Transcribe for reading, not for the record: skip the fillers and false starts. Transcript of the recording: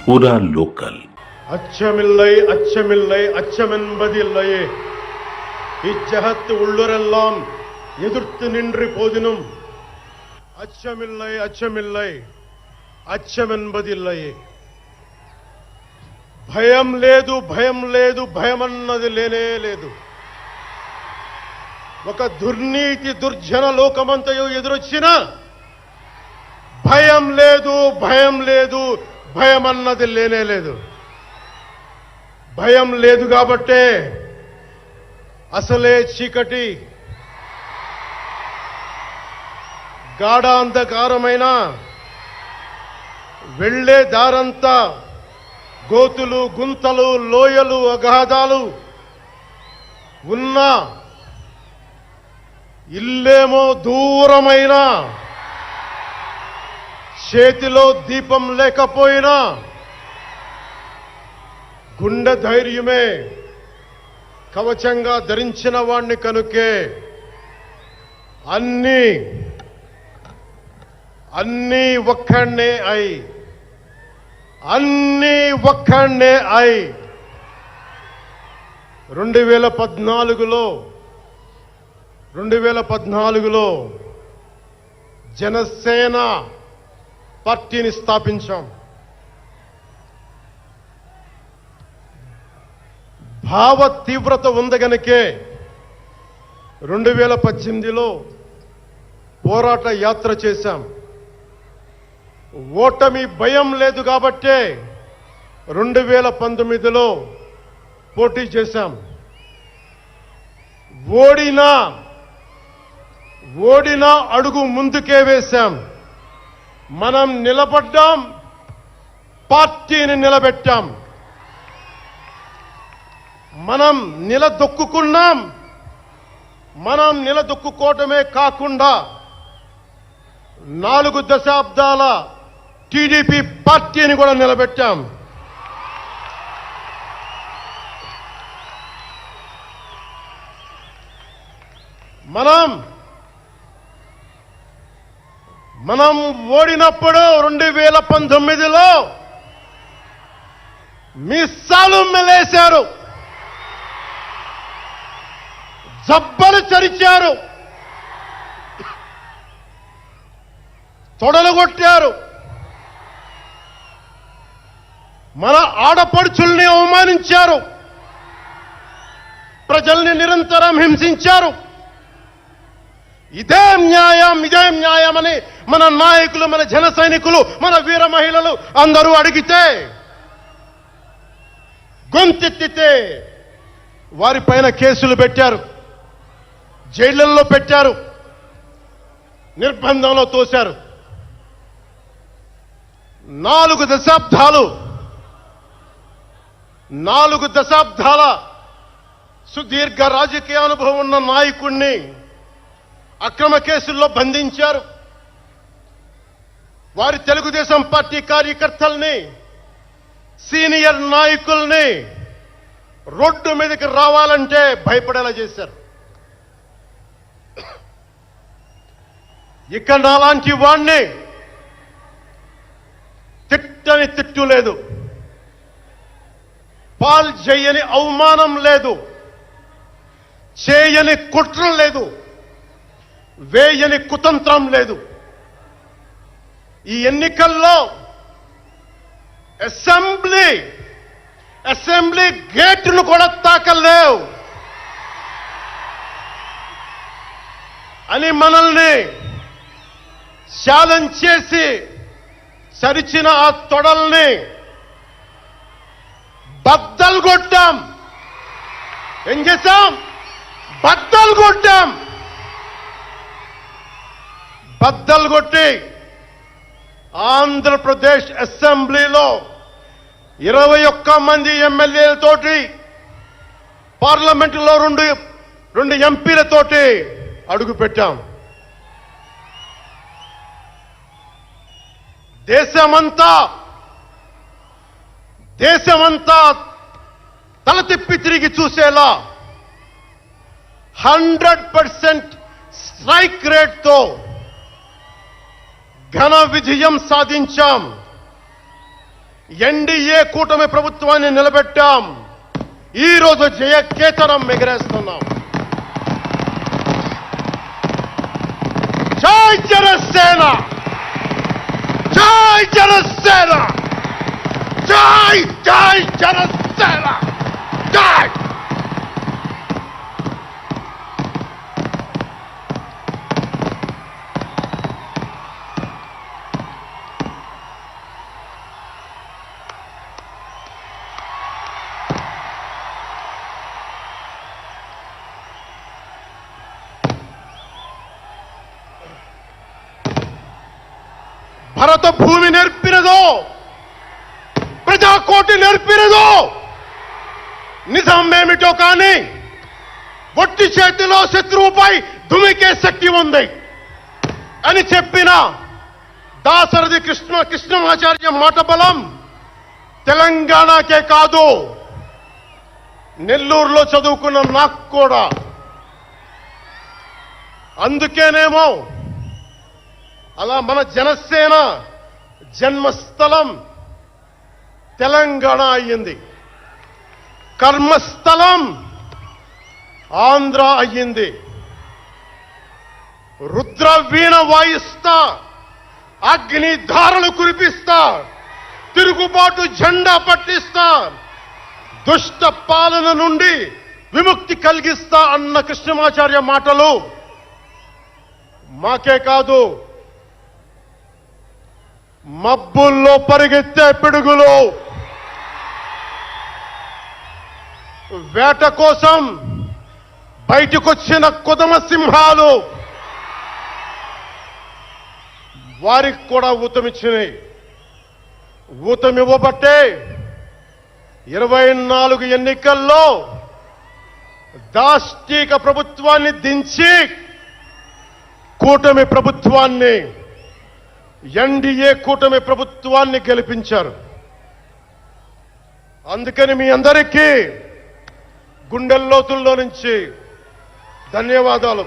पूरा लोकल। அச்சமில்லை அச்சமில்லை அச்சமென்பதில்லையே, இச்சகத்து உள்ளுரெல்லாம் எதிர்த்து நின்று போதினும் அச்சமில்லை அச்சமில்லை అచ్చమెన్బదిల్లయే. భయం లేదు భయం లేదు భయమన్నది లేనే లేదు. ఒక దుర్నీతి దుర్జన లోకమంతయు ఎదురొచ్చినా భయం లేదు భయం లేదు భయమన్నది లేనే లేదు. భయం లేదు కాబట్టే అసలే చీకటి గాఢాంధకారమైన వెళ్లే దారంతా గోతులు గుంతలు లోయలు అగాధాలు ఉన్నా, ఇల్లేమో దూరమైన చేతిలో దీపం లేకపోయినా గుండె ధైర్యమే కవచంగా ధరించిన వాణ్ణి కనుకే అన్నీ ఒక్కడే అయి 2014లో జనసేన పార్టీని స్థాపించాం. భావ తీవ్రత ఉంది గనుకే 2018లో పోరాట యాత్ర చేశాం. ఓటమి భయం లేదు కాబట్టే 2019లో పోటీ చేశాం. ఓడినా అడుగు ముందుకే వేశాం. మనం నిలబడ్డాం, పార్టీని నిలబెట్టాం. మనం నిలదొక్కుకున్నాం. మనం నిలదొక్కుకోవటమే కాకుండా 4 దశాబ్దాల టీడీపీ పార్టీని కూడా నిలబెట్టాం. మనం ఓడినప్పుడు 2019లో మీసాలు మెలేశారు, జబ్బలు చరిచారు, తొడలు కొట్టారు, మన ఆడపడుచుల్ని అవమానించారు, ప్రజల్ని నిరంతరం హింసించారు. ఇదే న్యాయమని మన నాయకులు, మన జన సైనికులు, మన వీర మహిళలు అందరూ అడిగితే, గొంతెత్తితే వారిపైన కేసులు పెట్టారు, జైళ్లలో పెట్టారు, నిర్బంధంలో తోశారు. 4 దశాబ్దాల సుదీర్ఘ రాజకీయ అనుభవం ఉన్న నాయకుణ్ణి అక్రమ కేసుల్లో బంధించారు. వారి తెలుగుదేశం పార్టీ కార్యకర్తల్ని, సీనియర్ నాయకుల్ని రోడ్డు మీదకి రావాలంటే భయపడేలా చేశారు. ఇక నాలాంటి వాణ్ణి తిట్టని తిట్టు లేదు, పాల్ చేయని అవమానం లేదు, చేయని కుట్ర లేదు, వేయని కుతంత్రం లేదు. ఈ ఎన్నికల్లో అసెంబ్లీ గేటును కూడా తాకలేవు అని మనల్ని ఛాలెంజ్ చేసి సరిచిన ఆ తొడల్ని బద్దలు కొట్టాం. ఏం చేశాం? బద్దలు కొట్టాం. బద్దలు కొట్టి ఆంధ్రప్రదేశ్ అసెంబ్లీలో 21 మంది ఎమ్మెల్యేలతోటి, పార్లమెంటులో 2 ఎంపీలతోటి అడుగు పెట్టాం. దేశమంతా తల తిప్పి తిరిగి చూసేలా 100% స్ట్రైక్ రేట్తో ఘన విజయం సాధించాం. ఎన్డీఏ కూటమి ప్రభుత్వాన్ని నిలబెట్టాం. ఈ రోజు జయకేతనం ఎగరేస్తున్నాం. జై జనసేన, జై జనసేన, జై జై జనసేన, జై. భరత భూమి నేర్పినదో, ప్రజాకోటి నేర్పినదో, నిజమేమిటో కానీ ఒట్టి చేతిలో శత్రువుపై దుమికే శక్తి ఉంది అని చెప్పిన దాశరథి కృష్ణమాచార్య మాట బలం తెలంగాణకే కాదు, నెల్లూరులో చదువుకున్న నాకు కూడా. అందుకేనేమో అలా మన జనసేన జన్మస్థలం తెలంగాణ అయ్యింది, కర్మస్థలం ఆంధ్ర అయ్యింది. రుద్రవీణ వాయిస్తా, అగ్ని ధారలు కురిపిస్తా, తిరుగుబాటు జెండా పట్టిస్తా, దుష్ట పాలన నుండి విముక్తి కలిగిస్తా అన్న కృష్ణమాచార్య మాటలు మాకే కాదు, మబ్బుల్లో పరిగెత్తే పిడుగులు, వేట కోసం బయటకొచ్చిన కొదమ సింహాలు వారికి కూడా ఊతమిచ్చినాయి. ఊతమివ్వబట్టే 24 ఎన్నికల్లో దాష్టీక ప్రభుత్వాన్ని దించి కూటమి ప్రభుత్వాన్ని, ఎన్డీఏ కూటమి ప్రభుత్వాన్ని గెలిపించారు. అందుకని మీ అందరికీ గుండెల్లోతుల్లో నుంచి ధన్యవాదాలు.